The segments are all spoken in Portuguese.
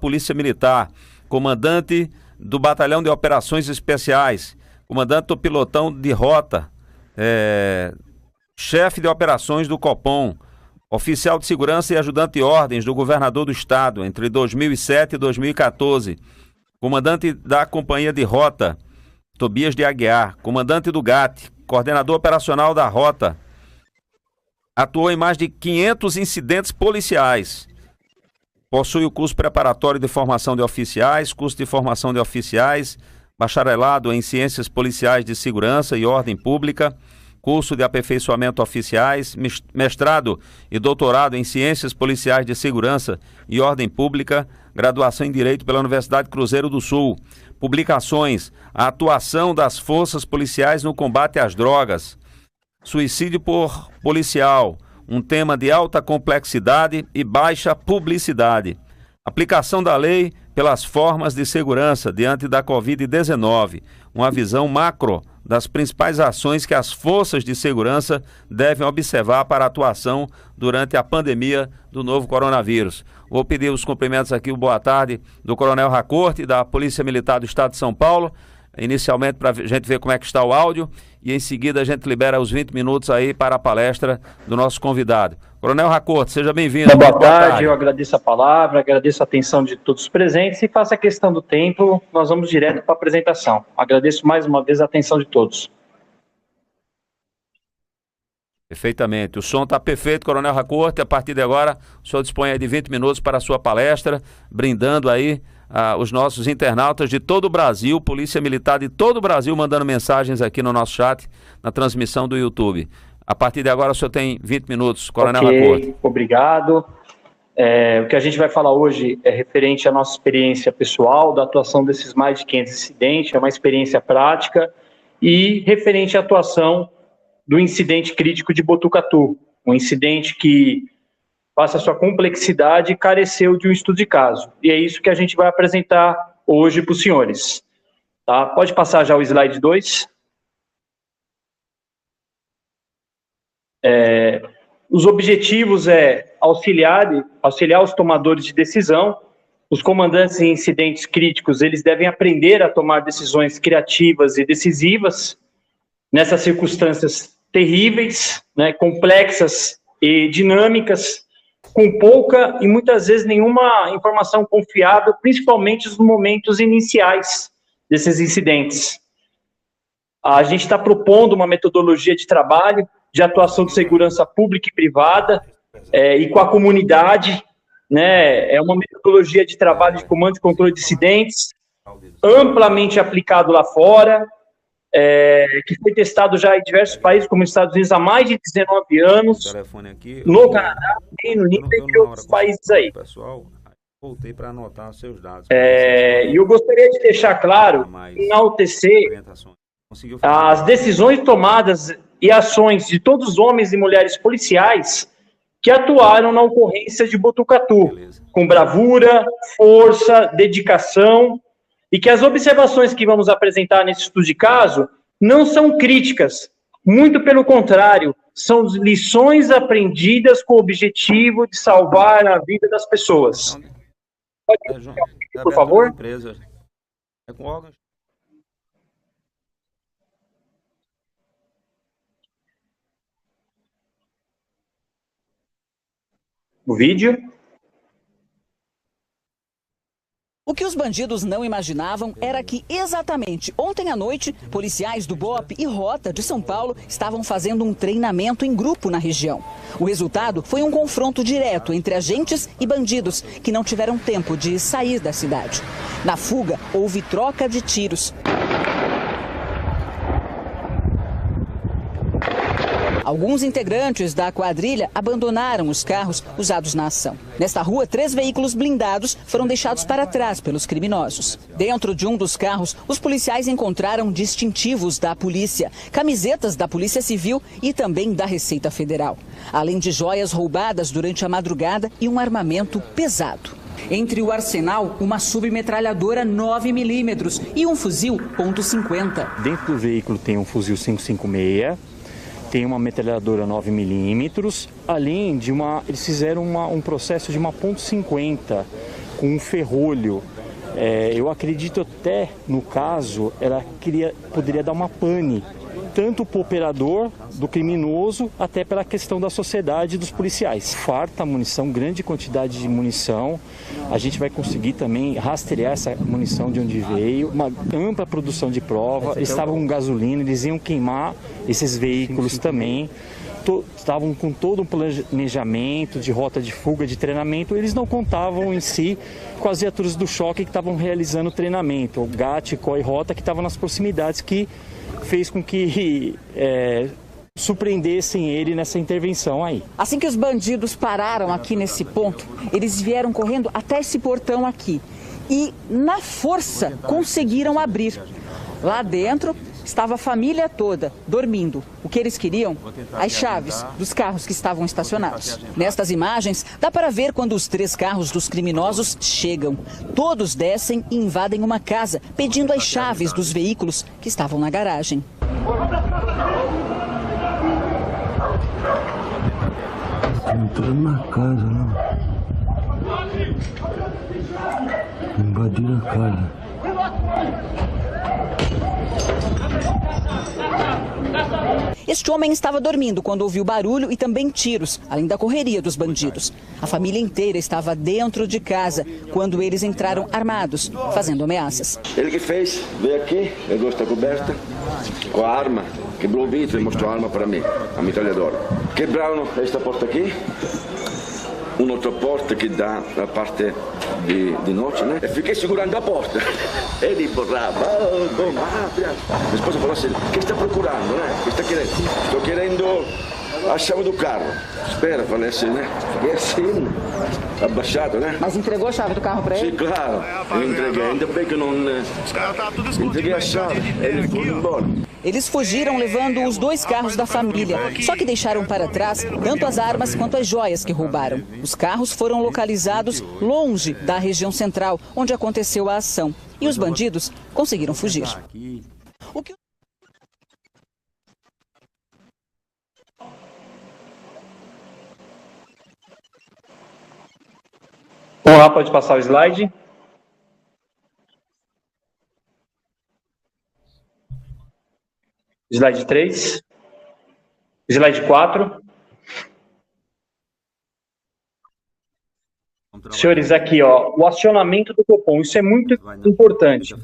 Polícia Militar, comandante do Batalhão de Operações Especiais, comandante do Pilotão de Rota, chefe de operações do Copom, oficial de segurança e ajudante de ordens do governador do estado entre 2007 e 2014, comandante da Companhia de Rota, Tobias de Aguiar, comandante do GAT, coordenador operacional da Rota, atuou em mais de 500 incidentes policiais. Possui o curso preparatório de formação de oficiais, curso de formação de oficiais, bacharelado em Ciências Policiais de Segurança e Ordem Pública, curso de aperfeiçoamento oficiais, mestrado e doutorado em Ciências Policiais de Segurança e Ordem Pública, graduação em Direito pela Universidade Cruzeiro do Sul. Publicações: a atuação das forças policiais no combate às drogas, suicídio por policial, um tema de alta complexidade e baixa publicidade. Aplicação da lei pelas formas de segurança diante da Covid-19. Uma visão macro das principais ações que as forças de segurança devem observar para a atuação durante a pandemia do novo coronavírus. Vou pedir os cumprimentos aqui, boa tarde, do Coronel Racorte, da Polícia Militar do Estado de São Paulo, inicialmente para a gente ver como é que está o áudio, e em seguida a gente libera os 20 minutos aí para a palestra do nosso convidado. Coronel Racorte, seja bem-vindo. Boa tarde, eu agradeço a palavra, agradeço a atenção de todos os presentes e faço a questão do tempo, nós vamos direto para a apresentação. Agradeço mais uma vez a atenção de todos. Perfeitamente, o som está perfeito, Coronel Racorte. A partir de agora, o senhor dispõe aí de 20 minutos para a sua palestra, brindando aí os nossos internautas de todo o Brasil, Polícia Militar de todo o Brasil, mandando mensagens aqui no nosso chat, na transmissão do YouTube. A partir de agora, o senhor tem 20 minutos, Coronel Racorte. Obrigado. O que a gente vai falar hoje é referente à nossa experiência pessoal, da atuação desses mais de 500 incidentes, é uma experiência prática, e referente à atuação do incidente crítico de Botucatu, um incidente que, passa a sua complexidade, careceu de um estudo de caso. E é isso que a gente vai apresentar hoje para os senhores. Tá? Pode passar já o slide 2. Os objetivos é auxiliar os tomadores de decisão. Os comandantes em incidentes críticos, eles devem aprender a tomar decisões criativas e decisivas nessas circunstâncias terríveis, né, complexas e dinâmicas, com pouca e muitas vezes nenhuma informação confiável, principalmente nos momentos iniciais desses incidentes. A gente está propondo uma metodologia de trabalho, de atuação de segurança pública e privada, e com a comunidade, né, é uma metodologia de trabalho de comando e controle de incidentes, amplamente aplicado lá fora, que foi testado já em diversos países, como os Estados Unidos, há mais de 19 anos, no Canadá, no Reino Unido, entre outros países aí. Voltei para anotar seus dados. E eu gostaria de deixar claro, enaltecer as decisões tomadas e ações de todos os homens e mulheres policiais que atuaram na ocorrência de Botucatu, com bravura, força, dedicação, e que as observações que vamos apresentar nesse estudo de caso não são críticas, muito pelo contrário, são lições aprendidas com o objetivo de salvar a vida das pessoas. Pode ir, por favor? O vídeo. O que os bandidos não imaginavam era que, exatamente ontem à noite, policiais do BOP e Rota de São Paulo estavam fazendo um treinamento em grupo na região. O resultado foi um confronto direto entre agentes e bandidos que não tiveram tempo de sair da cidade. Na fuga, houve troca de tiros. Alguns integrantes da quadrilha abandonaram os carros usados na ação. Nesta rua, 3 veículos blindados foram deixados para trás pelos criminosos. Dentro de um dos carros, os policiais encontraram distintivos da polícia, camisetas da Polícia Civil e também da Receita Federal, além de joias roubadas durante a madrugada e um armamento pesado. Entre o arsenal, uma submetralhadora 9mm e um fuzil .50. Dentro do veículo tem um fuzil 5.56. Tem uma metralhadora 9mm, além de eles fizeram um processo de uma .50 com um ferrolho. Eu acredito até, no caso, ela poderia dar uma pane, tanto para o operador, do criminoso, até pela questão da sociedade e dos policiais. Farta munição, grande quantidade de munição. A gente vai conseguir também rastrear essa munição de onde veio, uma ampla produção de prova. Eles estavam com gasolina, eles iam queimar esses veículos também. Estavam com todo um planejamento de rota de fuga, de treinamento. Eles não contavam em si com as viaturas do choque que estavam realizando o treinamento, o GAT, COI, Rota, que estavam nas proximidades, que fez com que surpreendessem ele nessa intervenção aí. Assim que os bandidos pararam aqui nesse ponto, eles vieram correndo até esse portão aqui e, na força, conseguiram abrir. Lá dentro estava a família toda dormindo. O que eles queriam? As chaves dos carros que estavam estacionados. Nestas imagens, dá para ver quando os 3 carros dos criminosos chegam. Todos descem e invadem uma casa, pedindo as chaves dos veículos que estavam na garagem. Entrando na casa, não. Invadiram a casa. Este homem estava dormindo quando ouviu barulho e também tiros, além da correria dos bandidos. A família inteira estava dentro de casa quando eles entraram armados, fazendo ameaças. Ele que fez, veio aqui, pegou esta coberta com a arma, quebrou o vidro e mostrou a arma para mim, a metralhadora. Quebraram esta porta aqui, uma outra porta que dá na parte de noite, né? Eu fiquei segurando a porta. Ele empurrava, vamos, abre. Minha esposa falou assim, o que está procurando, né? O que está querendo? Estou querendo a chave do carro. Espera, falei assim, né? Fiquei assim, abaixado, né? Mas entregou a chave do carro para ele? Sim, claro. Eu entreguei, ainda bem que eu não... Entreguei a chave, ele foi embora. Eles fugiram levando os 2 carros da família, só que deixaram para trás tanto as armas quanto as joias que roubaram. Os carros foram localizados longe da região central, onde aconteceu a ação. E os bandidos conseguiram fugir. O que... Vamos lá, pode passar o slide. Slide 3. Slide 4. Senhores, aqui, ó, o acionamento do Copom, isso é muito importante.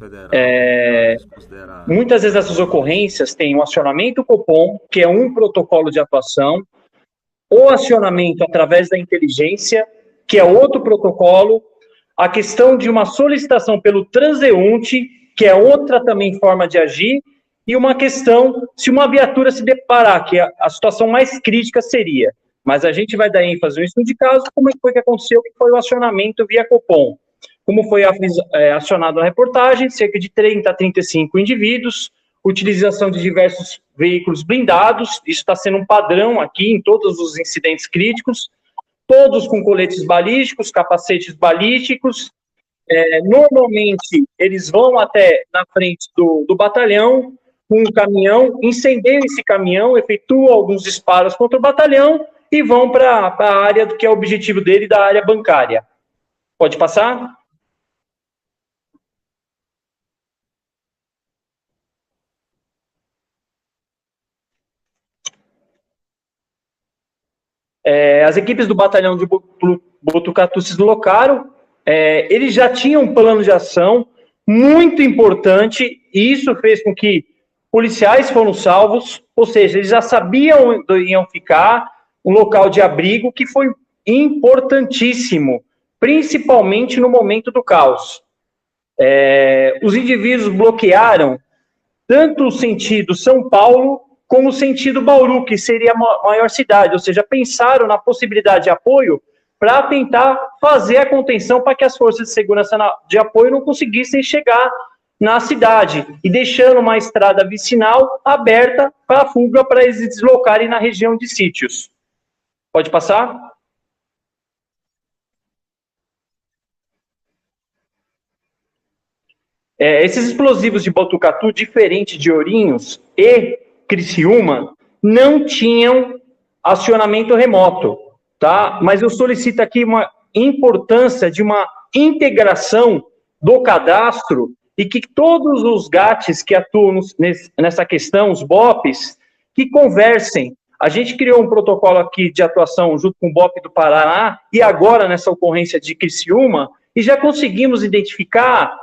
Muitas vezes essas ocorrências têm o acionamento do Copom, que é um protocolo de atuação, o acionamento através da inteligência, que é outro protocolo, a questão de uma solicitação pelo transeunte, que é outra também forma de agir, e uma questão, se uma viatura se deparar, que a situação mais crítica seria, mas a gente vai dar ênfase no estudo de caso, como foi que aconteceu, que foi o acionamento via Copom. Como foi acionado na reportagem, cerca de 30 a 35 indivíduos, utilização de diversos veículos blindados, isso está sendo um padrão aqui em todos os incidentes críticos, todos com coletes balísticos, capacetes balísticos. Normalmente, eles vão até na frente do batalhão, com um caminhão, incendeiam esse caminhão, efetuam alguns disparos contra o batalhão e vão para a área do que é o objetivo dele, da área bancária. Pode passar? As equipes do batalhão de Botucatu se deslocaram, eles já tinham um plano de ação muito importante, e isso fez com que policiais foram salvos, ou seja, eles já sabiam onde iam ficar, um local de abrigo que foi importantíssimo, principalmente no momento do caos. Os indivíduos bloquearam tanto o sentido São Paulo como o sentido Bauru, que seria a maior cidade, ou seja, pensaram na possibilidade de apoio para tentar fazer a contenção para que as forças de segurança de apoio não conseguissem chegar na cidade, e deixando uma estrada vicinal aberta para a fuga, para eles se deslocarem na região de sítios. Pode passar? Esses explosivos de Botucatu, diferente de Ourinhos e Criciúma, não tinham acionamento remoto, tá? Mas eu solicito aqui uma importância de uma integração do cadastro e que todos os GATs que atuam nessa questão, os BOPs, que conversem. A gente criou um protocolo aqui de atuação junto com o BOP do Paraná e agora nessa ocorrência de Criciúma, e já conseguimos identificar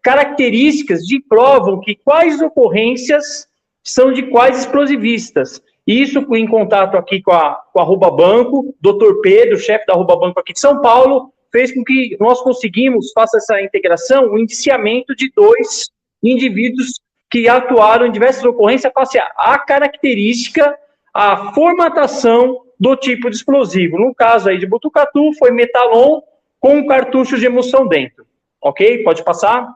características que provam que quais ocorrências são de quais explosivistas. Isso em contato aqui com a Arroba Banco, Dr. Pedro, chefe da Arroba Banco aqui de São Paulo, fez com que nós conseguimos, faça essa integração, o indiciamento de 2 indivíduos que atuaram em diversas ocorrências, face à característica, a formatação do tipo de explosivo. No caso aí de Botucatu, foi metalon com cartucho de emulsão dentro. Ok? Pode passar?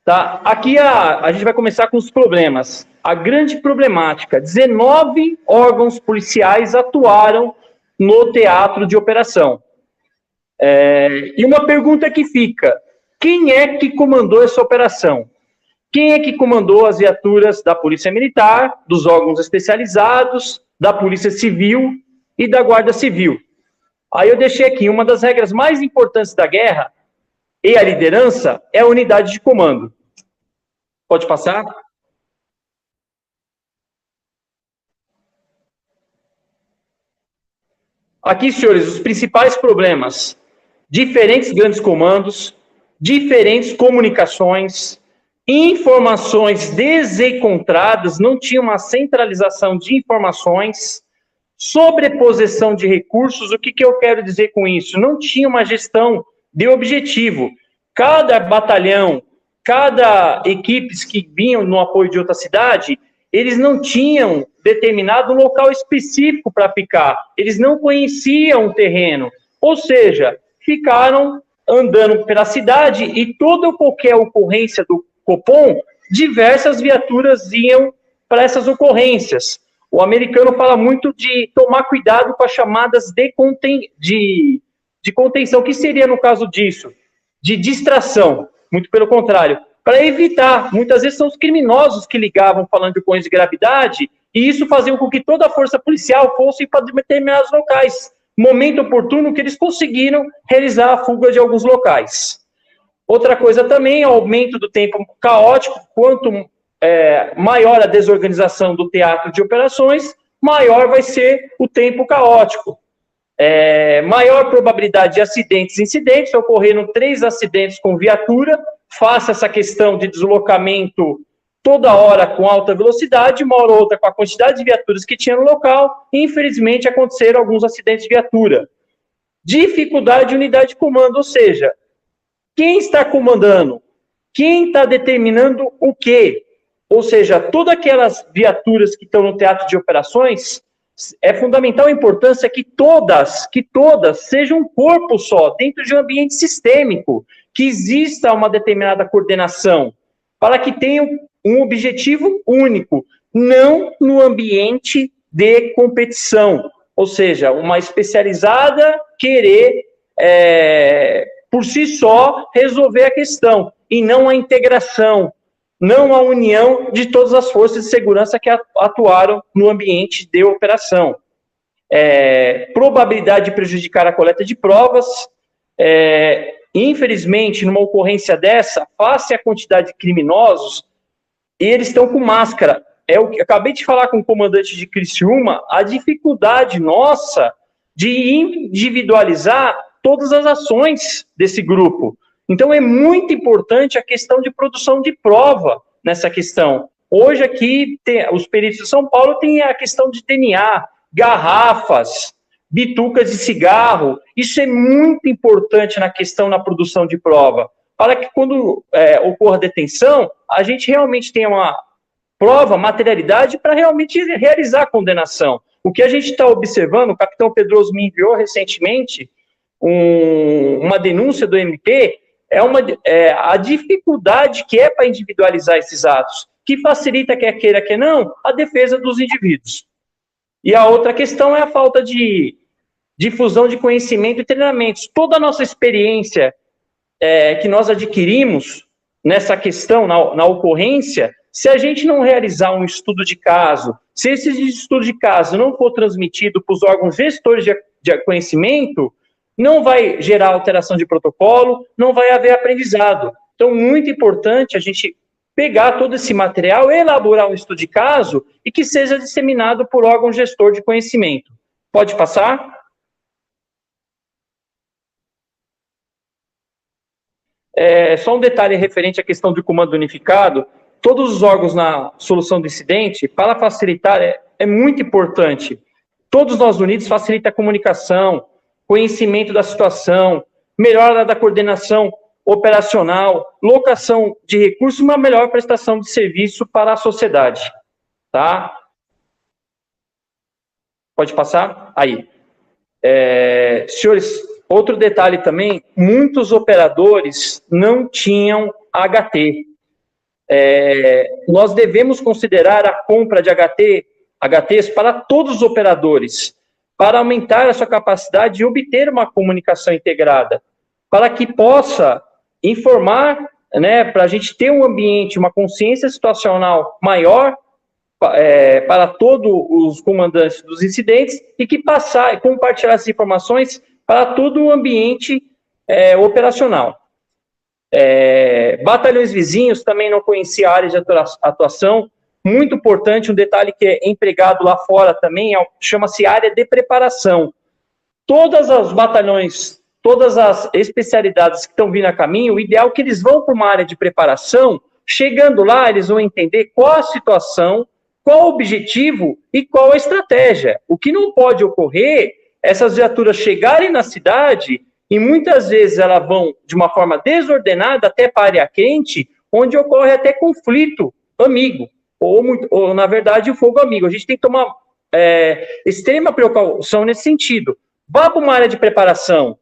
Tá? Aqui a gente vai começar com os problemas. A grande problemática, 19 órgãos policiais atuaram no teatro de operação. E uma pergunta que fica, quem é que comandou essa operação? Quem é que comandou as viaturas da Polícia Militar, dos órgãos especializados, da Polícia Civil e da Guarda Civil? Aí eu deixei aqui, uma das regras mais importantes da guerra e a liderança é a unidade de comando. Pode passar? Aqui, senhores, os principais problemas. Diferentes grandes comandos, diferentes comunicações, informações desencontradas, não tinha uma centralização de informações, sobreposição de recursos. O que eu quero dizer com isso? Não tinha uma gestão de objetivo. Cada batalhão, cada equipes que vinham no apoio de outra cidade, eles não tinham determinado um local específico para ficar. Eles não conheciam o terreno. Ou seja, ficaram andando pela cidade e toda qualquer ocorrência do Copom, diversas viaturas iam para essas ocorrências. O americano fala muito de tomar cuidado com as chamadas de contenção, que seria no caso disso? De distração, muito pelo contrário, para evitar, muitas vezes são os criminosos que ligavam falando de ocorrência de gravidade, e isso fazia com que toda a força policial fosse para determinados locais. Momento oportuno que eles conseguiram realizar a fuga de alguns locais. Outra coisa também, o aumento do tempo caótico. Quanto maior a desorganização do teatro de operações, maior vai ser o tempo caótico. Maior probabilidade de acidentes e incidentes. Ocorreram 3 acidentes com viatura, face a essa questão de deslocamento toda hora com alta velocidade, uma hora ou outra com a quantidade de viaturas que tinha no local, e infelizmente aconteceram alguns acidentes de viatura. Dificuldade de unidade de comando, ou seja, quem está comandando? Quem está determinando o quê? Ou seja, todas aquelas viaturas que estão no teatro de operações, é fundamental a importância que todas sejam um corpo só, dentro de um ambiente sistêmico, que exista uma determinada coordenação, para que tenham um objetivo único, não no ambiente de competição. Ou seja, uma especializada querer, por si só, resolver a questão, e não a integração, não a união de todas as forças de segurança que atuaram no ambiente de operação. Probabilidade de prejudicar a coleta de provas. Infelizmente, numa ocorrência dessa, face à quantidade de criminosos, eles estão com máscara. Eu acabei de falar com o comandante de Criciúma, a dificuldade nossa de individualizar todas as ações desse grupo. Então, é muito importante a questão de produção de prova nessa questão. Hoje, aqui, os peritos de São Paulo têm a questão de DNA, garrafas, bitucas de cigarro. Isso é muito importante na questão da produção de prova, para que quando ocorra a detenção, a gente realmente tenha uma prova, materialidade, para realmente realizar a condenação. O que a gente está observando, o capitão Pedroso me enviou recentemente uma denúncia do MP, a dificuldade que é para individualizar esses atos, que facilita, quer queira, quer não, a defesa dos indivíduos. E a outra questão é a falta de difusão de conhecimento e treinamentos. Toda a nossa experiência que nós adquirimos nessa questão, na ocorrência, se a gente não realizar um estudo de caso, se esse estudo de caso não for transmitido para os órgãos gestores de conhecimento, não vai gerar alteração de protocolo, não vai haver aprendizado. Então, muito importante a gente pegar todo esse material, elaborar um estudo de caso e que seja disseminado por órgão gestor de conhecimento. Pode passar? Só um detalhe referente à questão do comando unificado. Todos os órgãos na solução do incidente, para facilitar, é muito importante. Todos nós unidos facilita a comunicação, conhecimento da situação, melhora da coordenação operacional, locação de recursos, uma melhor prestação de serviço para a sociedade. Tá? Pode passar? Aí. Senhores, outro detalhe também, muitos operadores não tinham HT. Nós devemos considerar a compra de HTs para todos os operadores, para aumentar a sua capacidade de obter uma comunicação integrada, para que possa informar, né, para a gente ter um ambiente, uma consciência situacional maior para todos os comandantes dos incidentes e que compartilhar essas informações para todo o ambiente operacional. Batalhões vizinhos também não conhecia a área de atuação. Muito importante, um detalhe que é empregado lá fora também, chama-se área de preparação. Todas as batalhões, todas as especialidades que estão vindo a caminho, o ideal é que eles vão para uma área de preparação, chegando lá, eles vão entender qual a situação, qual o objetivo e qual a estratégia. O que não pode ocorrer é essas viaturas chegarem na cidade e muitas vezes elas vão de uma forma desordenada até para a área quente, onde ocorre até conflito amigo, ou na verdade, o fogo amigo. A gente tem que tomar extrema precaução nesse sentido. Vá para uma área de preparação,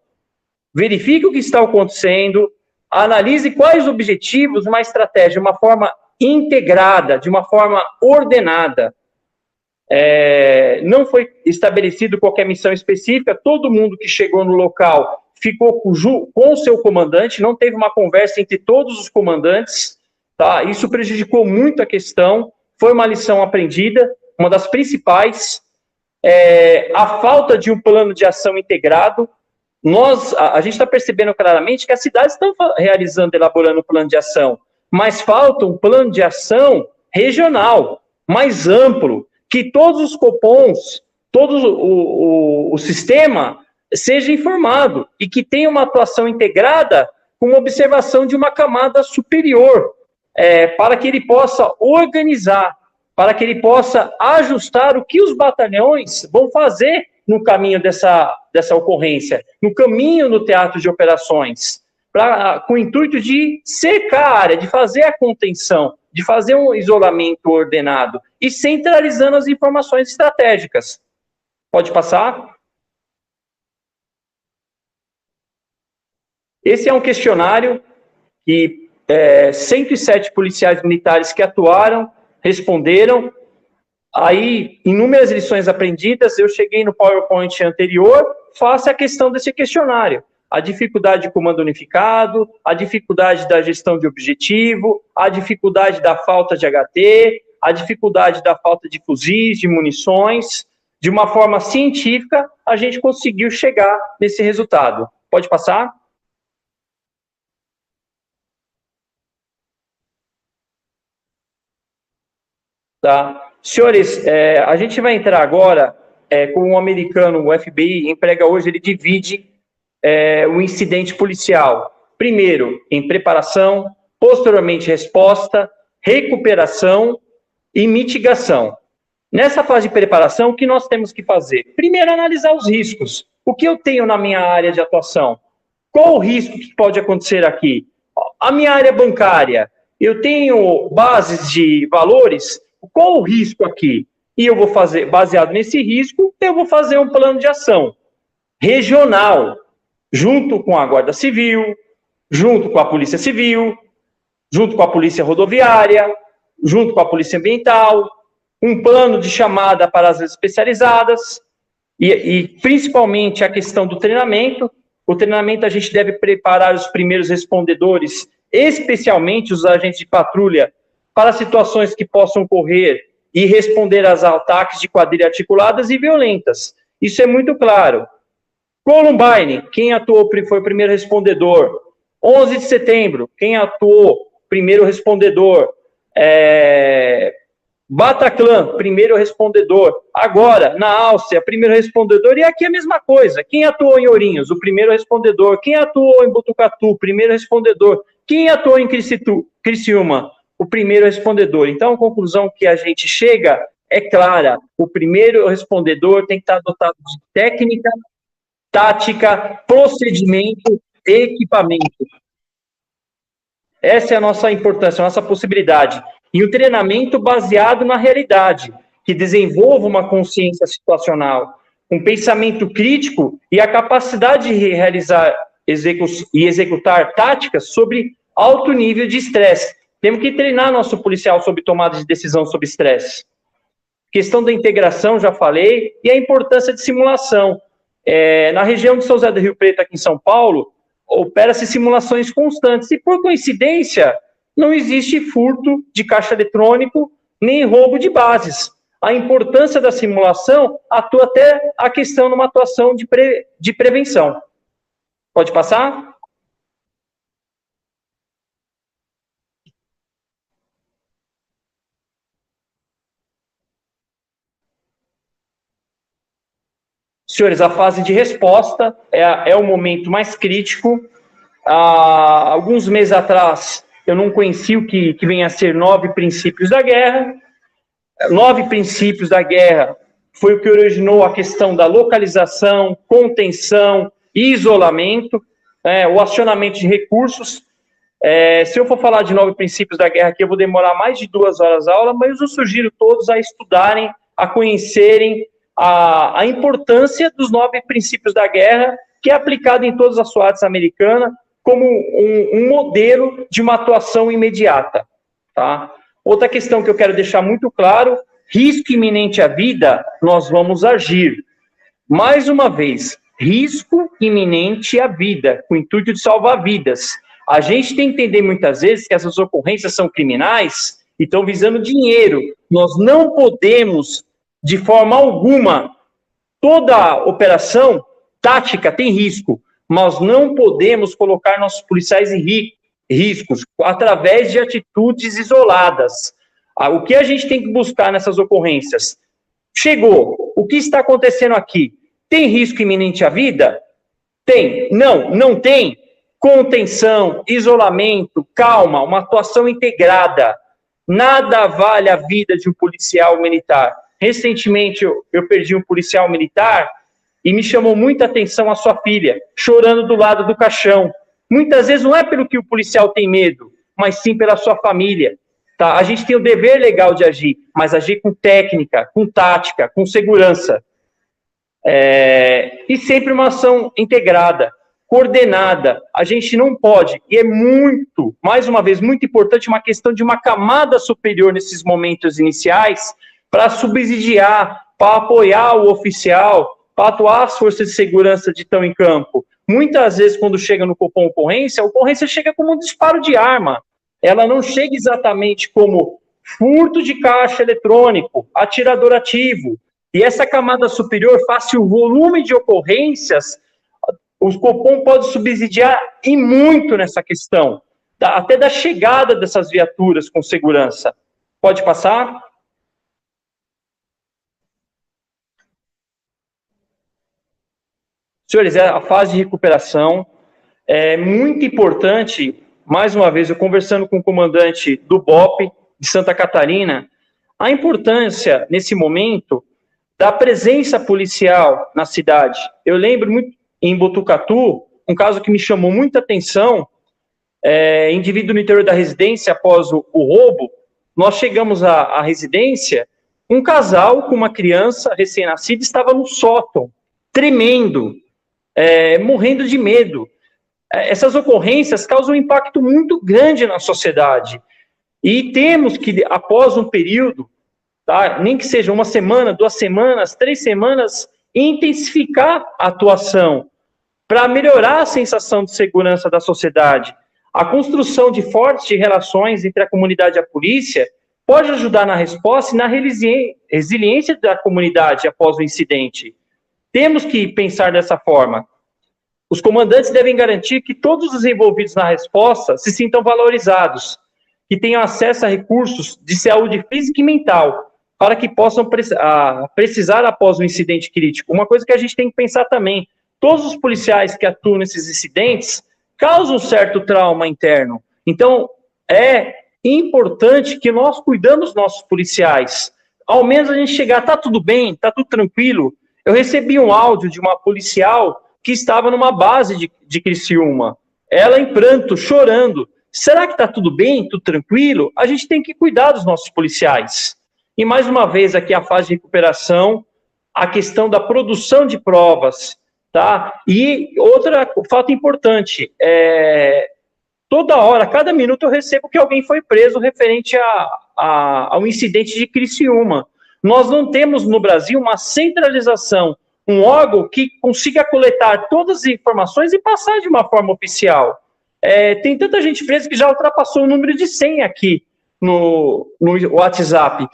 verifique o que está acontecendo, analise quais os objetivos, uma estratégia, de uma forma integrada, de uma forma ordenada. Não foi estabelecido qualquer missão específica, todo mundo que chegou no local ficou com o seu comandante, não teve uma conversa entre todos os comandantes, tá? Isso prejudicou muito a questão, foi uma lição aprendida, uma das principais. A falta de um plano de ação integrado. A gente está percebendo claramente que as cidades estão elaborando um plano de ação, mas falta um plano de ação regional, mais amplo, que todos os copons, todo o sistema seja informado e que tenha uma atuação integrada com observação de uma camada superior, para que ele possa organizar, para que ele possa ajustar o que os batalhões vão fazer no caminho dessa ocorrência, no caminho do teatro de operações, com o intuito de cercar a área, de fazer a contenção, de fazer um isolamento ordenado e centralizando as informações estratégicas. Pode passar? Esse é um questionário que 107 policiais militares que atuaram responderam. Aí, inúmeras lições aprendidas, eu cheguei no PowerPoint anterior, faça a questão desse questionário. A dificuldade de comando unificado, a dificuldade da gestão de objetivo, a dificuldade da falta de HT, a dificuldade da falta de fuzis, de munições. De uma forma científica, a gente conseguiu chegar nesse resultado. Pode passar? Tá. Senhores, a gente vai entrar agora com um americano, o FBI, emprega hoje, ele divide o incidente policial. Primeiro, em preparação, posteriormente resposta, recuperação e mitigação. Nessa fase de preparação, o que nós temos que fazer? Primeiro, analisar os riscos. O que eu tenho na minha área de atuação? Qual o risco que pode acontecer aqui? A minha área bancária, eu tenho bases de valores. Qual o risco aqui? E eu vou fazer, baseado nesse risco, eu vou fazer um plano de ação regional, junto com a Guarda Civil, junto com a Polícia Civil, junto com a Polícia Rodoviária, junto com a Polícia Ambiental, um plano de chamada para as especializadas e principalmente a questão do treinamento. O treinamento a gente deve preparar os primeiros respondedores, especialmente os agentes de patrulha, para situações que possam ocorrer e responder aos ataques de quadrilha articuladas e violentas. Isso é muito claro. Columbine, quem atuou foi o primeiro respondedor. 11 de setembro, quem atuou, primeiro respondedor. Bataclan, primeiro respondedor. Agora, na Áustria, primeiro respondedor. E aqui a mesma coisa. Quem atuou em Ourinhos? O primeiro respondedor. Quem atuou em Botucatu? Primeiro respondedor. Quem atuou em Criciúma? O primeiro respondedor. Então, a conclusão que a gente chega é clara. O primeiro respondedor tem que estar dotado de técnica, tática, procedimento e equipamento. Essa é a nossa importância, a nossa possibilidade. E o treinamento baseado na realidade, que desenvolva uma consciência situacional, um pensamento crítico e a capacidade de realizar e executar táticas sobre alto nível de estresse. Temos que treinar nosso policial sobre tomada de decisão sobre estresse. Questão da integração, já falei, e a importância de simulação. Na região de São José do Rio Preto, aqui em São Paulo, opera-se simulações constantes. E, por coincidência, não existe furto de caixa eletrônico nem roubo de bases. A importância da simulação atua até a questão numa atuação de prevenção. Pode passar? Senhores, a fase de resposta é o momento mais crítico. Há alguns meses atrás, eu não conhecia o que vem a ser 9 princípios da guerra. 9 princípios da guerra foi o que originou a questão da localização, contenção, isolamento, o acionamento de recursos. Se eu for falar de 9 princípios da guerra aqui, eu vou demorar mais de 2 horas a aula, mas eu sugiro todos a estudarem, a conhecerem a importância dos 9 princípios da guerra, que é aplicado em todas as SWATs americanas, como um modelo de uma atuação imediata. Tá? Outra questão que eu quero deixar muito claro, risco iminente à vida, nós vamos agir. Mais uma vez, risco iminente à vida, com o intuito de salvar vidas. A gente tem que entender muitas vezes que essas ocorrências são criminais e estão visando dinheiro. Nós não podemos, de forma alguma, toda operação tática tem risco, mas não podemos colocar nossos policiais em riscos através de atitudes isoladas. O que a gente tem que buscar nessas ocorrências? Chegou, o que está acontecendo aqui? Tem risco iminente à vida? Tem. Não tem. Contenção, isolamento, calma, uma atuação integrada. Nada vale a vida de um policial militar. Recentemente, eu perdi um policial militar e me chamou muita atenção a sua filha, chorando do lado do caixão. Muitas vezes não é pelo que o policial tem medo, mas sim pela sua família. Tá? A gente tem o dever legal de agir, mas agir com técnica, com tática, com segurança. E sempre uma ação integrada, coordenada. A gente não pode, e é muito, mais uma vez, muito importante, uma questão de uma camada superior nesses momentos iniciais, para subsidiar, para apoiar o oficial, para atuar as forças de segurança que estão em campo. Muitas vezes, quando chega no Copom ocorrência, a ocorrência chega como um disparo de arma. Ela não chega exatamente como furto de caixa eletrônico, atirador ativo. E essa camada superior, face o volume de ocorrências, o Copom pode subsidiar e muito nessa questão, até da chegada dessas viaturas com segurança. Pode passar? Senhores, a fase de recuperação é muito importante. Mais uma vez, eu conversando com o comandante do BOP de Santa Catarina, a importância, nesse momento, da presença policial na cidade. Eu lembro muito, em Botucatu, um caso que me chamou muita atenção, indivíduo no interior da residência, após o roubo, nós chegamos à residência, um casal com uma criança recém-nascida estava no sótão, tremendo, morrendo de medo. Essas ocorrências causam um impacto muito grande na sociedade. E temos que, após um período, tá, nem que seja 1 semana, 2 semanas, 3 semanas, intensificar a atuação para melhorar a sensação de segurança da sociedade. A construção de fortes relações entre a comunidade e a polícia pode ajudar na resposta e na resiliência da comunidade após o incidente. Temos que pensar dessa forma. Os comandantes devem garantir que todos os envolvidos na resposta se sintam valorizados, que tenham acesso a recursos de saúde física e mental, para que possam precisar após um incidente crítico. Uma coisa que a gente tem que pensar também, todos os policiais que atuam nesses incidentes causam um certo trauma interno. Então, é importante que nós cuidamos dos nossos policiais. Ao menos a gente chegar, tá tudo bem, tá tudo tranquilo. Eu recebi um áudio de uma policial que estava numa base de Criciúma. Ela em pranto, chorando. Será que tá tudo bem, tudo tranquilo? A gente tem que cuidar dos nossos policiais. E mais uma vez aqui a fase de recuperação, a questão da produção de provas, tá? E outra fato importante, toda hora, cada minuto eu recebo que alguém foi preso referente ao incidente de Criciúma. Nós não temos no Brasil uma centralização, um órgão que consiga coletar todas as informações e passar de uma forma oficial. Tem tanta gente presa que já ultrapassou o número de 100 aqui no WhatsApp.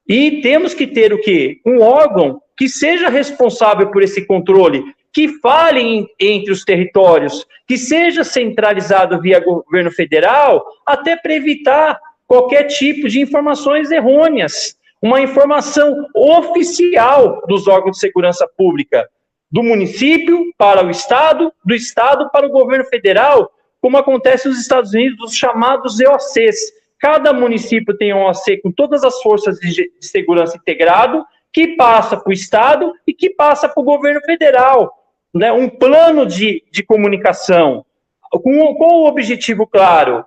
E temos que ter o quê? Um órgão que seja responsável por esse controle, que fale entre os territórios, que seja centralizado via governo federal, até para evitar qualquer tipo de informações errôneas. Uma informação oficial dos órgãos de segurança pública, do município para o estado, do estado para o governo federal, como acontece nos Estados Unidos, os chamados EOCs. Cada município tem um OC com todas as forças de segurança integrado, que passa para o estado e que passa para o governo federal. Né? Um plano de comunicação com o objetivo claro,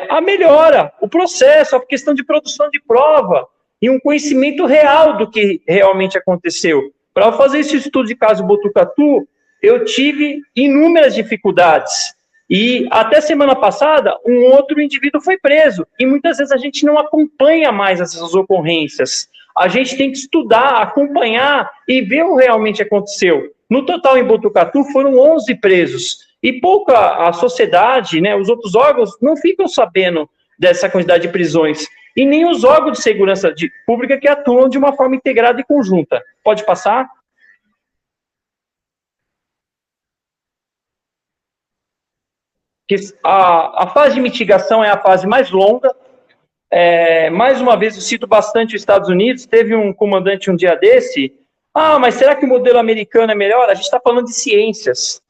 a melhora, o processo, a questão de produção de prova e um conhecimento real do que realmente aconteceu. Para fazer esse estudo de caso Botucatu, eu tive inúmeras dificuldades. E até semana passada, um outro indivíduo foi preso. E muitas vezes a gente não acompanha mais essas ocorrências. A gente tem que estudar, acompanhar e ver o que realmente aconteceu. No total, em Botucatu, foram 11 presos. E pouca a sociedade, né, os outros órgãos, não ficam sabendo dessa quantidade de prisões. E nem os órgãos de segurança pública que atuam de uma forma integrada e conjunta. Pode passar? A fase de mitigação é a fase mais longa. Mais uma vez, eu cito bastante os Estados Unidos. Teve um comandante um dia desse, mas será que o modelo americano é melhor? A gente está falando de ciências.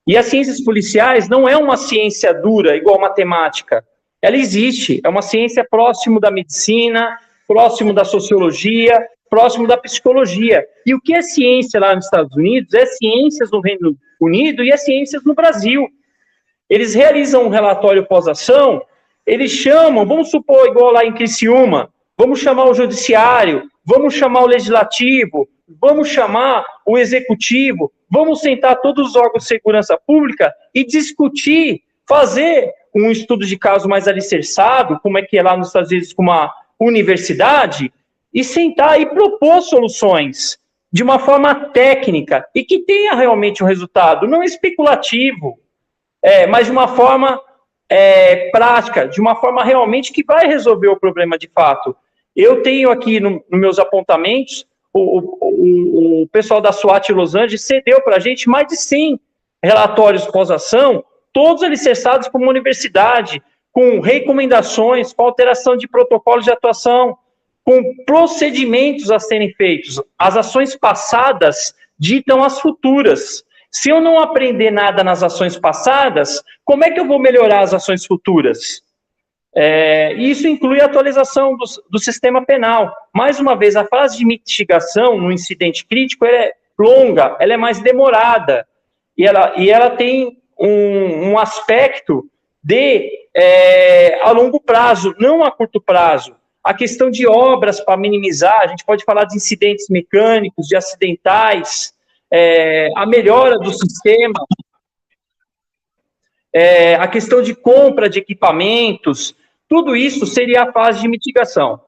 E as ciências policiais não é uma ciência dura, igual a matemática. Ela existe, é uma ciência próximo da medicina, próximo da sociologia, próximo da psicologia. E o que é ciência lá nos Estados Unidos é ciências no Reino Unido e é ciências no Brasil. Eles realizam um relatório pós-ação, eles chamam, vamos supor, igual lá em Criciúma, vamos chamar o judiciário, vamos chamar o legislativo, vamos chamar o executivo, vamos sentar todos os órgãos de segurança pública e discutir, fazer um estudo de caso mais alicerçado, como é que é lá nos Estados Unidos com uma universidade, e sentar e propor soluções de uma forma técnica e que tenha realmente um resultado, não especulativo, mas de uma forma prática, de uma forma realmente que vai resolver o problema de fato. Eu tenho aqui nos meus apontamentos, o pessoal da SWAT Los Angeles cedeu para a gente mais de 100 relatórios pós-ação, todos alicerçados por uma universidade, com recomendações, com alteração de protocolos de atuação, com procedimentos a serem feitos. As ações passadas ditam as futuras. Se eu não aprender nada nas ações passadas, como é que eu vou melhorar as ações futuras? Isso inclui a atualização do sistema penal. Mais uma vez, a fase de mitigação no incidente crítico é longa, ela é mais demorada, e ela tem um aspecto a longo prazo, não a curto prazo. A questão de obras para minimizar, a gente pode falar de incidentes mecânicos, de acidentais, a melhora do sistema, a questão de compra de equipamentos, tudo isso seria a fase de mitigação.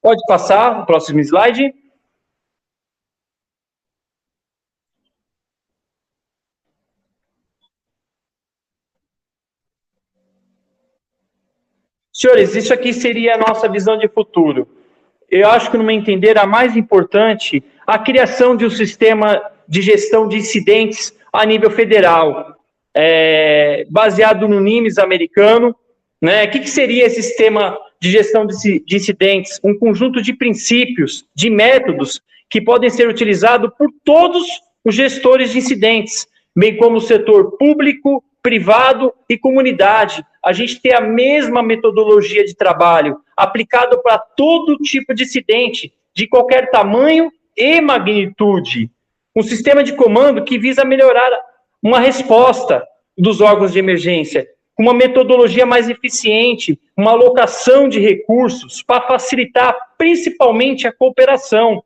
Pode passar o próximo slide. Senhores, isso aqui seria a nossa visão de futuro. Eu acho que, no meu entender, a mais importante, a criação de um sistema de gestão de incidentes a nível federal, baseado no NIMS americano, né? O que seria esse sistema de gestão de incidentes? Um conjunto de princípios, de métodos, que podem ser utilizados por todos os gestores de incidentes, bem como o setor público, privado e comunidade. A gente tem a mesma metodologia de trabalho aplicado para todo tipo de incidente, de qualquer tamanho e magnitude. Um sistema de comando que visa melhorar uma resposta dos órgãos de emergência, com uma metodologia mais eficiente, uma alocação de recursos para facilitar principalmente a cooperação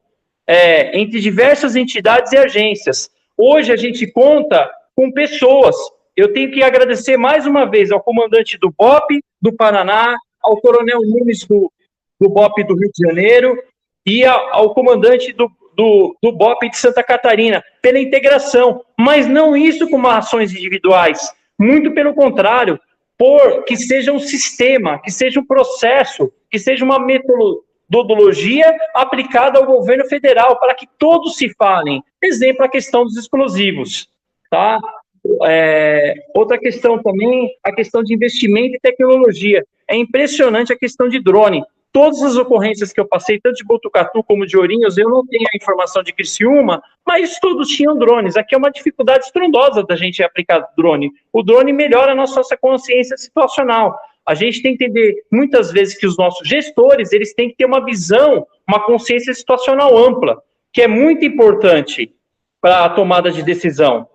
entre diversas entidades e agências. Hoje a gente conta com pessoas. Eu tenho que agradecer mais uma vez ao comandante do BOP do Paraná, ao coronel Nunes do BOP do Rio de Janeiro e ao comandante do BOP de Santa Catarina, pela integração, mas não isso como ações individuais, muito pelo contrário, que seja um sistema, que seja um processo, que seja uma metodologia aplicada ao governo federal, para que todos se falem. Exemplo, a questão dos explosivos, tá? Outra questão também, a questão de investimento e tecnologia. É impressionante a questão de drone. Todas as ocorrências que eu passei, tanto de Botucatu como de Ourinhos, eu não tenho a informação de Criciúma, mas todos tinham drones. Aqui é uma dificuldade estrondosa da gente aplicar drone. O drone melhora a nossa consciência situacional. A gente tem que entender, muitas vezes, que os nossos gestores, eles têm que ter uma visão, uma consciência situacional ampla, que é muito importante para a tomada de decisão.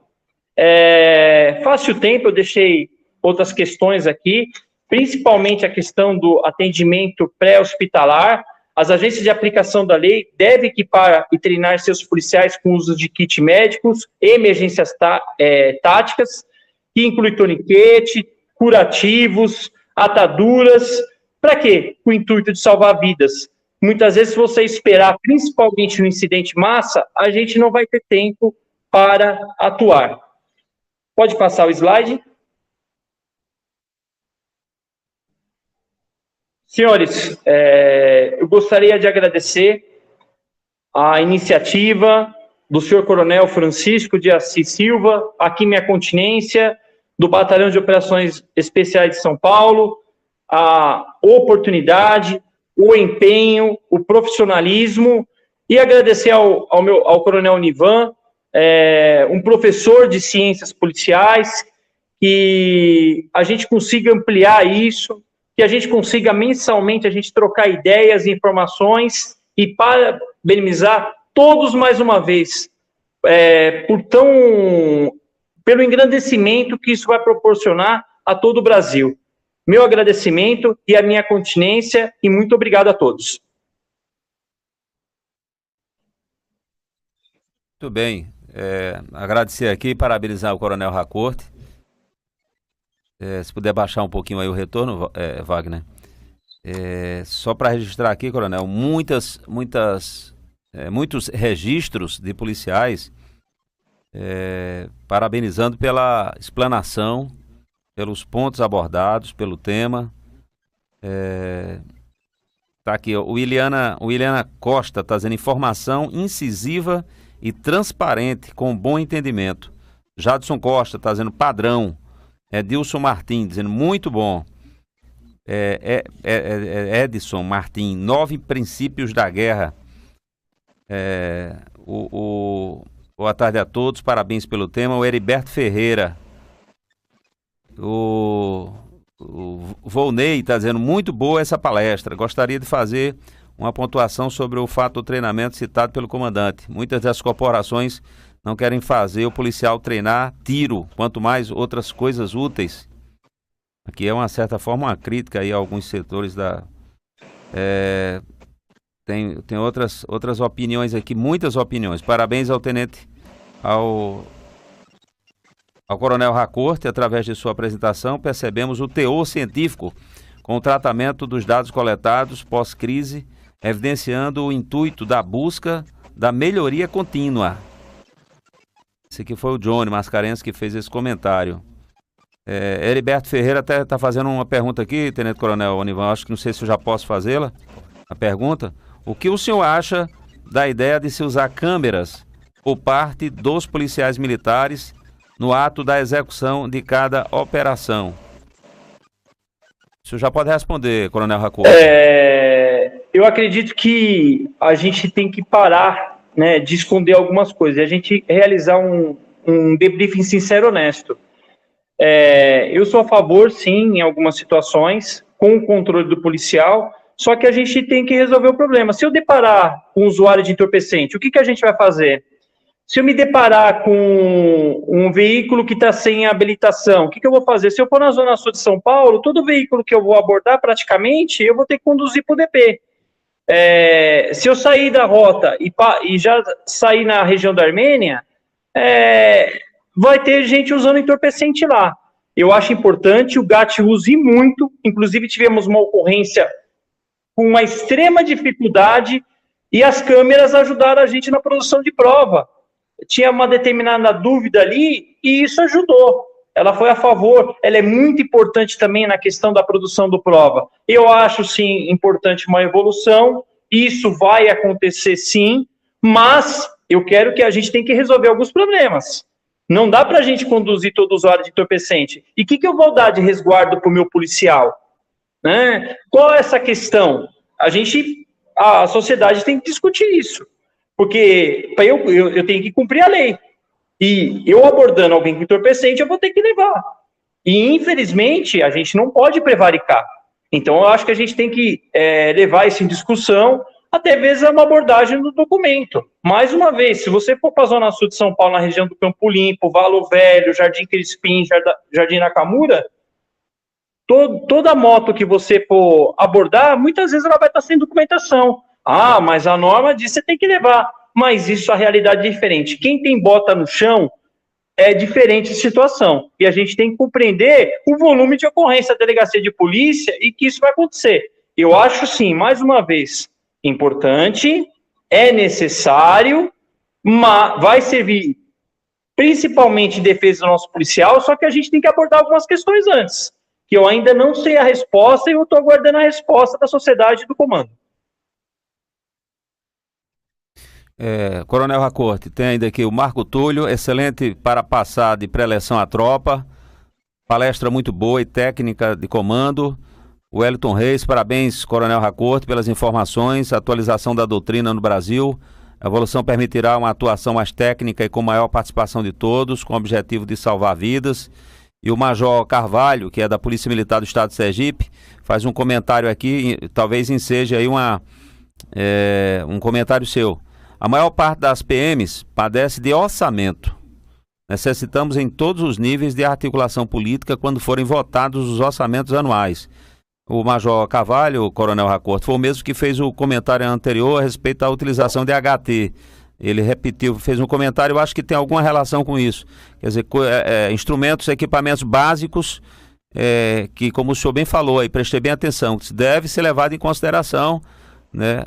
Fácil tempo, eu deixei outras questões aqui, principalmente a questão do atendimento pré-hospitalar. As agências de aplicação da lei devem equipar e treinar seus policiais com uso de kits médicos, emergências táticas, que inclui torniquete, curativos, ataduras. Para quê? Com o intuito de salvar vidas. Muitas vezes, se você esperar, principalmente no incidente massa, a gente não vai ter tempo para atuar. Pode passar o slide. Senhores, eu gostaria de agradecer a iniciativa do senhor Coronel Francisco de Assis Silva, aqui minha continência, do Batalhão de Operações Especiais de São Paulo, a oportunidade, o empenho, o profissionalismo, e agradecer ao Coronel Nivan, um professor de ciências policiais, que a gente consiga ampliar isso, que a gente consiga mensalmente a gente trocar ideias e informações, e parabenizar todos mais uma vez pelo engrandecimento que isso vai proporcionar a todo o Brasil. Meu agradecimento e a minha continência, e muito obrigado a todos. Muito bem. Agradecer aqui e parabenizar o Coronel Harcourt. Se puder baixar um pouquinho aí o retorno, Wagner. Só para registrar aqui, Coronel, muitos registros de policiais parabenizando pela explanação, pelos pontos abordados, pelo tema. Tá aqui, ó, o Iliana Costa está dizendo: informação incisiva e transparente, com bom entendimento. Jadson Costa está dizendo: padrão. Edilson Martins dizendo: muito bom. Edson Martins: 9 princípios da guerra. Boa tarde a todos, parabéns pelo tema. O Heriberto Ferreira. O Volney está dizendo: muito boa essa palestra. Gostaria de fazer uma pontuação sobre o fato do treinamento citado pelo comandante. Muitas das corporações não querem fazer o policial treinar tiro, quanto mais outras coisas úteis. Aqui é uma certa forma uma crítica aí a alguns setores da... Tem outras opiniões aqui, muitas opiniões. Parabéns ao tenente, ao Coronel Harcourt. Através de sua apresentação, percebemos o teor científico com o tratamento dos dados coletados pós-crise, evidenciando o intuito da busca da melhoria contínua. Esse aqui foi o Johnny Mascarenhas que fez esse comentário. Heriberto Ferreira até está fazendo uma pergunta aqui, Tenente Coronel Onivan, acho que não sei se eu já posso fazê-la, a pergunta. O que o senhor acha da ideia de se usar câmeras por parte dos policiais militares no ato da execução de cada operação? O senhor já pode responder, Coronel Racoto. Eu acredito que a gente tem que parar, né, de esconder algumas coisas, e a gente realizar um debriefing sincero e honesto. Eu sou a favor, sim, em algumas situações, com o controle do policial, só que a gente tem que resolver o problema. Se eu deparar com um usuário de entorpecente, o que a gente vai fazer? Se eu me deparar com um veículo que está sem habilitação, o que eu vou fazer? Se eu for na Zona Sul de São Paulo, todo veículo que eu vou abordar, praticamente, eu vou ter que conduzir para o DP. Se eu sair da rota e já sair na região da Armênia, vai ter gente usando entorpecente lá. Eu acho importante o GAT use muito, inclusive tivemos uma ocorrência com uma extrema dificuldade e as câmeras ajudaram a gente na produção de prova. Tinha uma determinada dúvida ali e isso ajudou. Ela foi a favor. Ela é muito importante também na questão da produção do prova. Eu acho, sim, importante uma evolução. Isso vai acontecer, sim, mas eu quero que a gente tem que resolver alguns problemas. Não dá para a gente conduzir todo usuário de entorpecente. E o que eu vou dar de resguardo para o meu policial? Né? Qual é essa questão? A sociedade tem que discutir isso. Porque eu tenho que cumprir a lei. E eu abordando alguém com entorpecente, eu vou ter que levar. E, infelizmente, a gente não pode prevaricar. Então, eu acho que a gente tem que levar isso em discussão, até vezes é uma abordagem do documento. Mais uma vez, se você for para a Zona Sul de São Paulo, na região do Campo Limpo, Valo Velho, Jardim Crispim, Jardim Nakamura, toda moto que você for abordar, muitas vezes ela vai estar sem documentação. Ah, mas a norma diz que você tem que levar. Mas isso, a realidade é diferente. Quem tem bota no chão é diferente de situação. E a gente tem que compreender o volume de ocorrência da delegacia de polícia e que isso vai acontecer. Eu acho, sim, mais uma vez, importante, é necessário, mas vai servir principalmente em defesa do nosso policial, só que a gente tem que abordar algumas questões antes, que eu ainda não sei a resposta e eu estou aguardando a resposta da sociedade e do comando. Coronel Racorte, tem ainda aqui o Marco Túlio, excelente para passar de pré-eleção à tropa, palestra muito boa e técnica de comando. O Wellington Reis, parabéns, Coronel Racorte, pelas informações, atualização da doutrina no Brasil. A evolução permitirá uma atuação mais técnica e com maior participação de todos, com o objetivo de salvar vidas. E o Major Carvalho, que é da Polícia Militar do Estado de Sergipe, faz um comentário aqui, talvez enseje aí um comentário seu. A maior parte das PMs padece de orçamento. Necessitamos em todos os níveis de articulação política quando forem votados os orçamentos anuais. O Major Carvalho, o Coronel Racorte, foi o mesmo que fez o comentário anterior a respeito da utilização de HT. Ele repetiu, fez um comentário, eu acho que tem alguma relação com isso. Quer dizer, instrumentos, equipamentos básicos, que, como o senhor bem falou aí, prestei bem atenção, deve ser levado em consideração, né?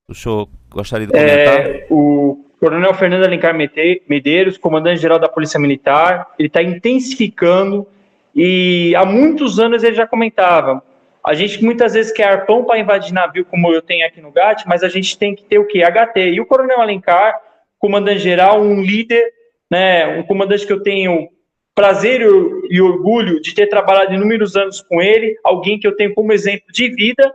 O senhor gostaria de comentar? O Coronel Fernando Alencar Medeiros, comandante-geral da Polícia Militar, ele está intensificando e há muitos anos ele já comentava, a gente muitas vezes quer arpão para invadir navio, como eu tenho aqui no GAT, mas a gente tem que ter o quê? HT. E o Coronel Alencar, comandante-geral, um líder, né, um comandante que eu tenho prazer e orgulho de ter trabalhado inúmeros anos com ele, alguém que eu tenho como exemplo de vida.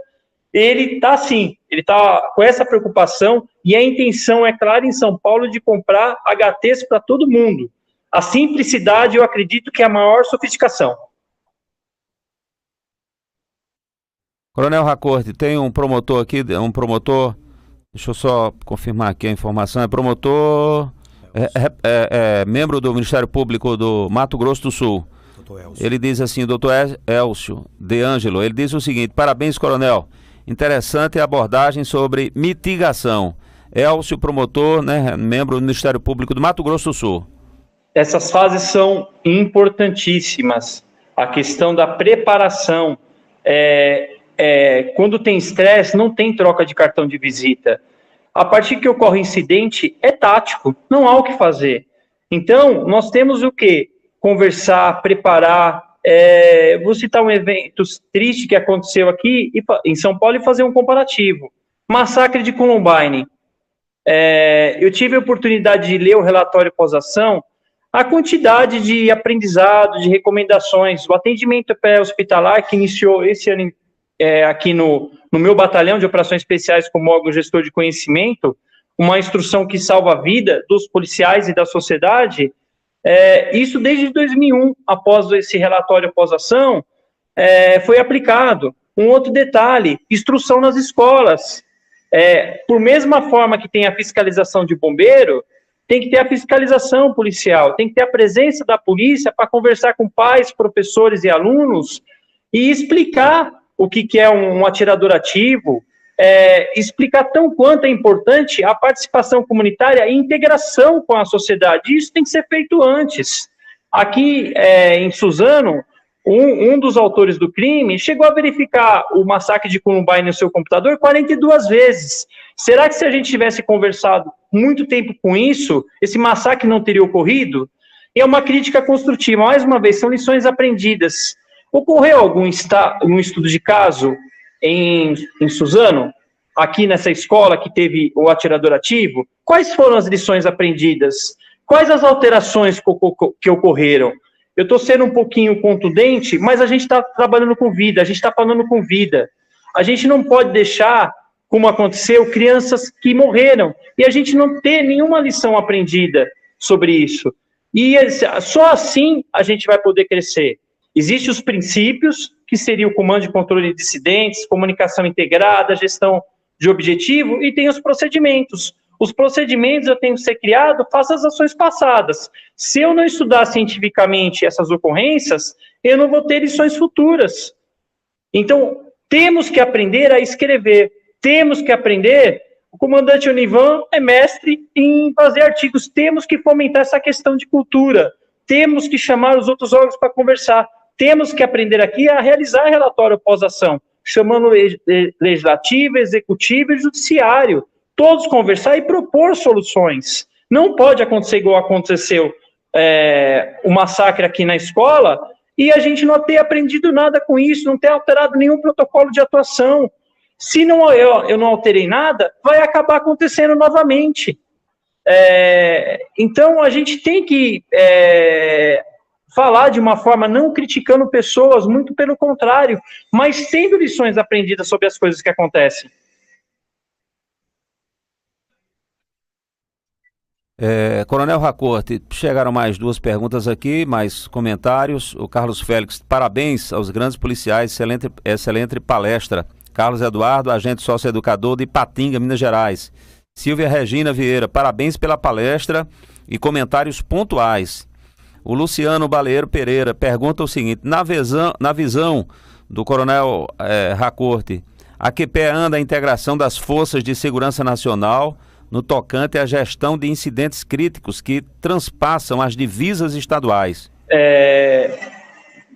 Ele está assim, ele está com essa preocupação e a intenção é clara em São Paulo de comprar HTs para todo mundo. A simplicidade, eu acredito que é a maior sofisticação. Coronel Racorte, tem um promotor aqui, deixa eu só confirmar aqui a informação, é promotor, membro do Ministério Público do Mato Grosso do Sul. Ele diz assim, doutor Elcio De Angelo, ele diz o seguinte: parabéns, coronel. Interessante a abordagem sobre mitigação. Elcio, promotor, né, membro do Ministério Público do Mato Grosso do Sul. Essas fases são importantíssimas. A questão da preparação. Quando tem estresse, não tem troca de cartão de visita. A partir que ocorre incidente, é tático. Não há o que fazer. Então, nós temos o quê? conversar, preparar. Vou citar um evento triste que aconteceu aqui em São Paulo e fazer um comparativo. Massacre de Columbine. Eu tive a oportunidade de ler o relatório pós-ação, a quantidade de aprendizado, de recomendações, o atendimento pré-hospitalar que iniciou esse ano aqui no meu batalhão de operações especiais como órgão gestor de conhecimento, uma instrução que salva a vida dos policiais e da sociedade, isso desde 2001, após esse relatório pós-ação, foi aplicado. Um outro detalhe, instrução nas escolas. Por mesma forma que tem a fiscalização de bombeiro, tem que ter a fiscalização policial, tem que ter a presença da polícia para conversar com pais, professores e alunos e explicar o que é um atirador ativo, explicar tão quanto é importante a participação comunitária e integração com a sociedade. Isso tem que ser feito antes. Aqui em Suzano, um dos autores do crime chegou a verificar o massacre de Columbine no seu computador 42 vezes. Será que se a gente tivesse conversado muito tempo com isso, esse massacre não teria ocorrido? E é uma crítica construtiva. Mais uma vez, são lições aprendidas. Ocorreu algum estudo de caso em Suzano, aqui nessa escola que teve o atirador ativo? Quais foram as lições aprendidas? Quais as alterações que ocorreram? Eu estou sendo um pouquinho contundente, mas a gente está trabalhando com vida, a gente está falando com vida. A gente não pode deixar, como aconteceu, crianças que morreram, e a gente não ter nenhuma lição aprendida sobre isso. E só assim a gente vai poder crescer. Existem os princípios, que seria o comando de controle de dissidentes, comunicação integrada, gestão de objetivo, e tem os procedimentos. Os procedimentos eu tenho que ser criado, faço as ações passadas. Se eu não estudar cientificamente essas ocorrências, eu não vou ter lições futuras. Então, temos que aprender a escrever, temos que aprender. O comandante Onivan é mestre em fazer artigos, temos que fomentar essa questão de cultura, temos que chamar os outros órgãos para conversar, temos que aprender aqui a realizar relatório pós-ação, chamando legislativo, executivo e judiciário, todos conversar e propor soluções. Não pode acontecer igual aconteceu o massacre aqui na escola e a gente não ter aprendido nada com isso, não ter alterado nenhum protocolo de atuação. Se eu não alterei nada, vai acabar acontecendo novamente. Então, a gente tem que falar de uma forma não criticando pessoas, muito pelo contrário, mas tendo lições aprendidas sobre as coisas que acontecem. Coronel Racorte, chegaram mais duas perguntas aqui, mais comentários. O Carlos Félix, parabéns aos grandes policiais, excelente palestra. Carlos Eduardo, agente socioeducador de Ipatinga, Minas Gerais. Silvia Regina Vieira, parabéns pela palestra e comentários pontuais. O Luciano Baleiro Pereira pergunta o seguinte: na visão do Coronel Racorte, a que pé anda a integração das Forças de Segurança Nacional no tocante à gestão de incidentes críticos que transpassam as divisas estaduais?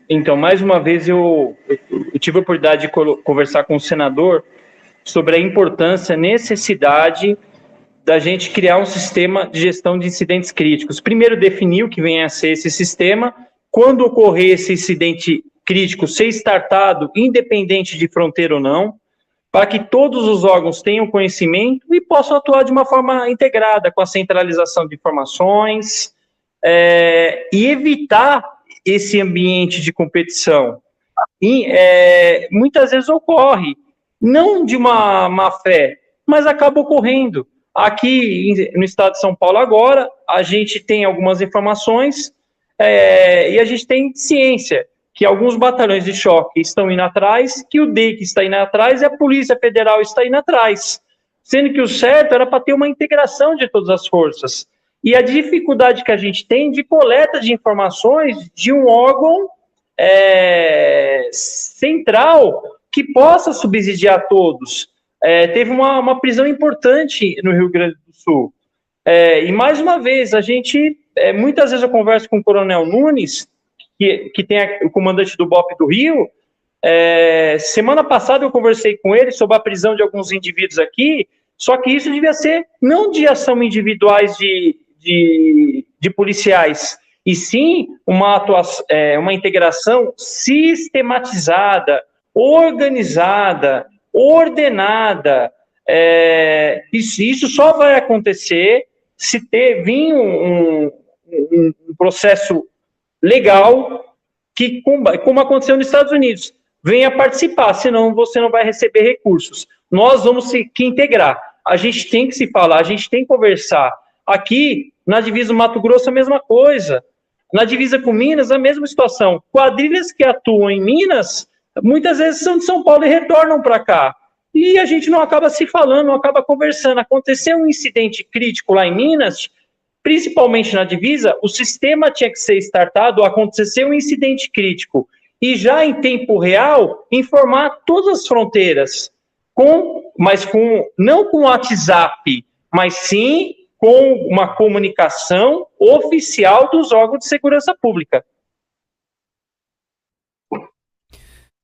Então, mais uma vez, eu tive a oportunidade de conversar com o senador sobre a importância, a necessidade da gente criar um sistema de gestão de incidentes críticos. Primeiro, definir o que vem a ser esse sistema, quando ocorrer esse incidente crítico, ser startado, independente de fronteira ou não, para que todos os órgãos tenham conhecimento e possam atuar de uma forma integrada, com a centralização de informações, e evitar esse ambiente de competição. E, muitas vezes ocorre, não de uma má fé, mas acaba ocorrendo. Aqui no estado de São Paulo agora, a gente tem algumas informações e a gente tem ciência que alguns batalhões de choque estão indo atrás, que o DEIC está indo atrás e a Polícia Federal está indo atrás. Sendo que o certo era para ter uma integração de todas as forças. E a dificuldade que a gente tem de coleta de informações de um órgão central que possa subsidiar todos. Teve uma prisão importante no Rio Grande do Sul. E mais uma vez, a gente, muitas vezes eu converso com o Coronel Nunes, que tem o comandante do BOP do Rio. Semana passada eu conversei com ele sobre a prisão de alguns indivíduos aqui, só que isso devia ser não de ação individuais de policiais, e sim uma integração sistematizada, organizada, ordenada. Isso só vai acontecer se vir um processo legal que, como aconteceu nos Estados Unidos, venha participar, senão você não vai receber recursos. Nós vamos que integrar. A gente tem que se falar, a gente tem que conversar. Aqui, na divisa do Mato Grosso, a mesma coisa. Na divisa com Minas, a mesma situação. Quadrilhas que atuam em Minas, muitas vezes são de São Paulo e retornam para cá. E a gente não acaba se falando, não acaba conversando. Aconteceu um incidente crítico lá em Minas, principalmente na divisa, o sistema tinha que ser startado, aconteceu um incidente crítico. E já em tempo real, informar todas as fronteiras, não com WhatsApp, mas sim com uma comunicação oficial dos órgãos de segurança pública.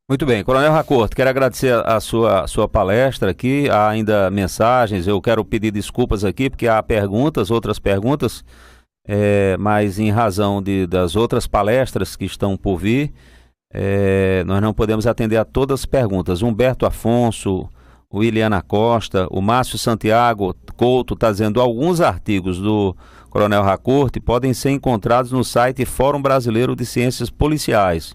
Muito bem, Coronel Racorte, quero agradecer a sua palestra aqui, há ainda mensagens, eu quero pedir desculpas aqui, porque há outras perguntas, mas em razão das outras palestras que estão por vir, nós não podemos atender a todas as perguntas. Humberto Afonso, o Iliana Costa, o Márcio Santiago Couto está dizendo: alguns artigos do Coronel Racorte podem ser encontrados no site Fórum Brasileiro de Ciências Policiais.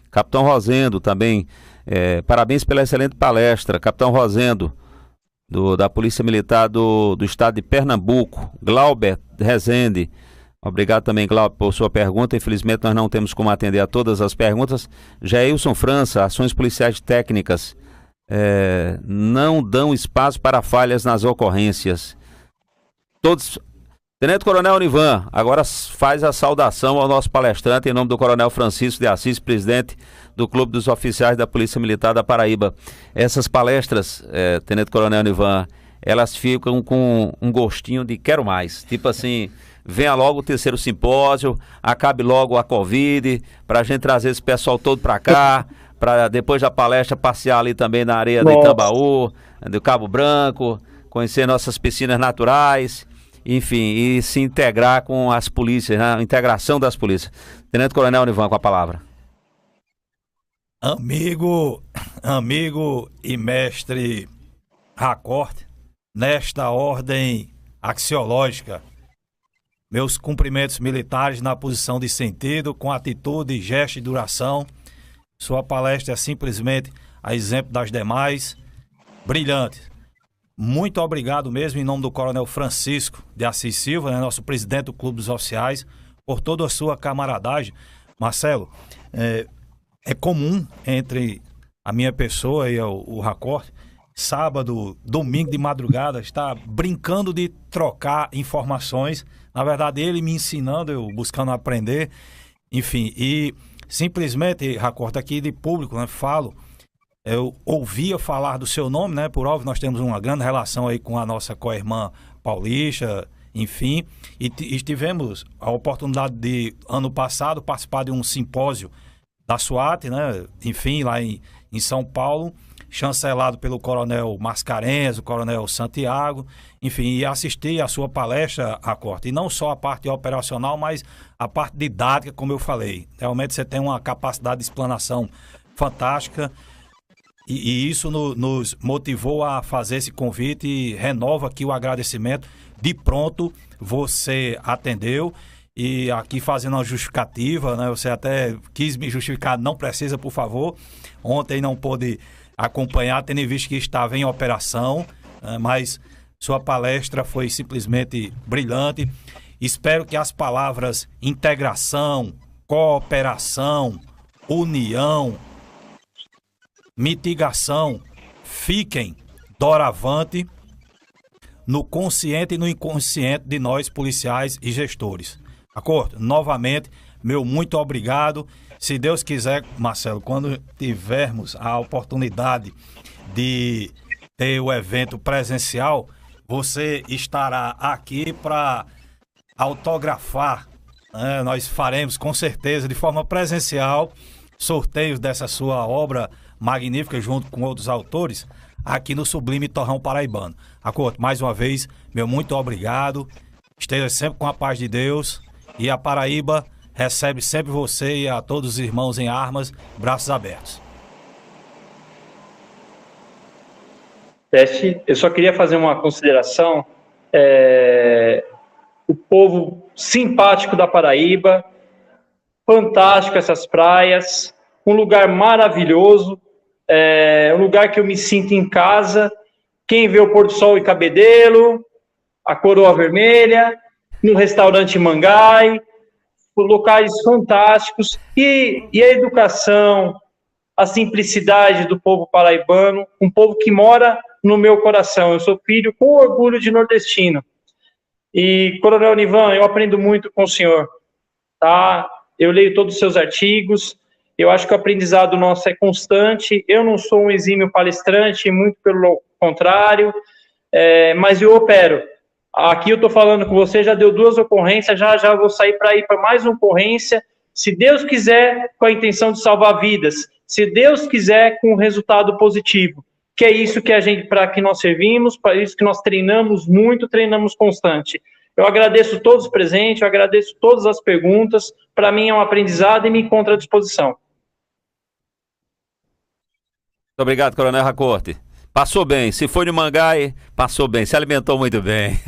Capitão Rosendo também, parabéns pela excelente palestra. Capitão Rosendo, da Polícia Militar do Estado de Pernambuco. Glauber Rezende, obrigado também, Glauber, por sua pergunta. Infelizmente nós não temos como atender a todas as perguntas. Jailson França, ações policiais técnicas não dão espaço para falhas nas ocorrências. Todos... Tenente Coronel Onivan, agora faz a saudação ao nosso palestrante em nome do Coronel Francisco de Assis, presidente do Clube dos Oficiais da Polícia Militar da Paraíba. Essas palestras, Tenente Coronel Onivan, elas ficam com um gostinho de quero mais. Tipo assim, venha logo o terceiro simpósio, acabe logo a Covid, para a gente trazer esse pessoal todo para cá, para depois da palestra passear ali também na areia de Itambaú, do Cabo Branco, conhecer nossas piscinas naturais. Enfim, e se integrar com as polícias, né? A integração das polícias. Tenente Coronel Onivan, com a palavra. Amigo e mestre Racorte, nesta ordem axiológica, meus cumprimentos militares na posição de sentido, com atitude, gesto e duração. Sua palestra é simplesmente a exemplo das demais, brilhante. Muito obrigado mesmo, em nome do Coronel Francisco de Assis Silva, né, nosso presidente do Clube dos Oficiais, por toda a sua camaradagem. Marcelo, é comum entre a minha pessoa e o Racorte, sábado, domingo de madrugada, estar brincando de trocar informações. Na verdade, ele me ensinando, eu buscando aprender. Enfim, e simplesmente, Racorte, aqui de público, né, eu ouvia falar do seu nome, né? Por óbvio, nós temos uma grande relação aí com a nossa co-irmã paulista, enfim. E tivemos a oportunidade de, ano passado, participar de um simpósio da SWAT, né? Enfim, lá em São Paulo, chancelado pelo Coronel Mascarenhas, o Coronel Santiago, enfim, e assisti a sua palestra, Racorte. E não só a parte operacional, mas a parte didática, como eu falei. Realmente você tem uma capacidade de explanação fantástica. E isso nos motivou a fazer esse convite e renova aqui o agradecimento. De pronto, você atendeu e aqui fazendo uma justificativa, né? Você até quis me justificar, não precisa, por favor. Ontem não pôde acompanhar, tendo em vista que estava em operação, né? Mas sua palestra foi simplesmente brilhante. Espero que as palavras integração, cooperação, união, mitigação fiquem doravante no consciente e no inconsciente de nós policiais e gestores. Acordo? Novamente, meu muito obrigado. Se Deus quiser, Marcelo, quando tivermos a oportunidade de ter o evento presencial, você estará aqui para autografar, né? Nós faremos com certeza de forma presencial sorteios dessa sua obra magnífica junto com outros autores aqui no Sublime Torrão Paraibano. Acordo, mais uma vez, meu muito obrigado. Esteja sempre com a paz de Deus e a Paraíba recebe sempre você e a todos os irmãos em armas, braços abertos. Teste, eu só queria fazer uma consideração. O povo simpático da Paraíba, fantástico essas praias, um lugar maravilhoso, um lugar que eu me sinto em casa. Quem vê o pôr do sol em Cabedelo, a Coroa Vermelha, no restaurante Mangai, locais fantásticos, e a educação, a simplicidade do povo paraibano, um povo que mora no meu coração. Eu sou filho com orgulho de nordestino. E, Coronel Nivan, eu aprendo muito com o senhor, tá? Eu leio todos os seus artigos, eu acho que o aprendizado nosso é constante. Eu não sou um exímio palestrante, muito pelo contrário, mas eu opero. Aqui eu estou falando com você, já deu 2 ocorrências, já vou sair para ir para mais uma ocorrência, se Deus quiser, com a intenção de salvar vidas, se Deus quiser, com um resultado positivo, que é isso que para que nós servimos, para isso que nós treinamos muito, treinamos constante. Eu agradeço todos os presentes, eu agradeço todas as perguntas, para mim é um aprendizado e me encontro à disposição. Muito obrigado, Coronel Racorte. Passou bem, se foi no Mangai, passou bem, se alimentou muito bem.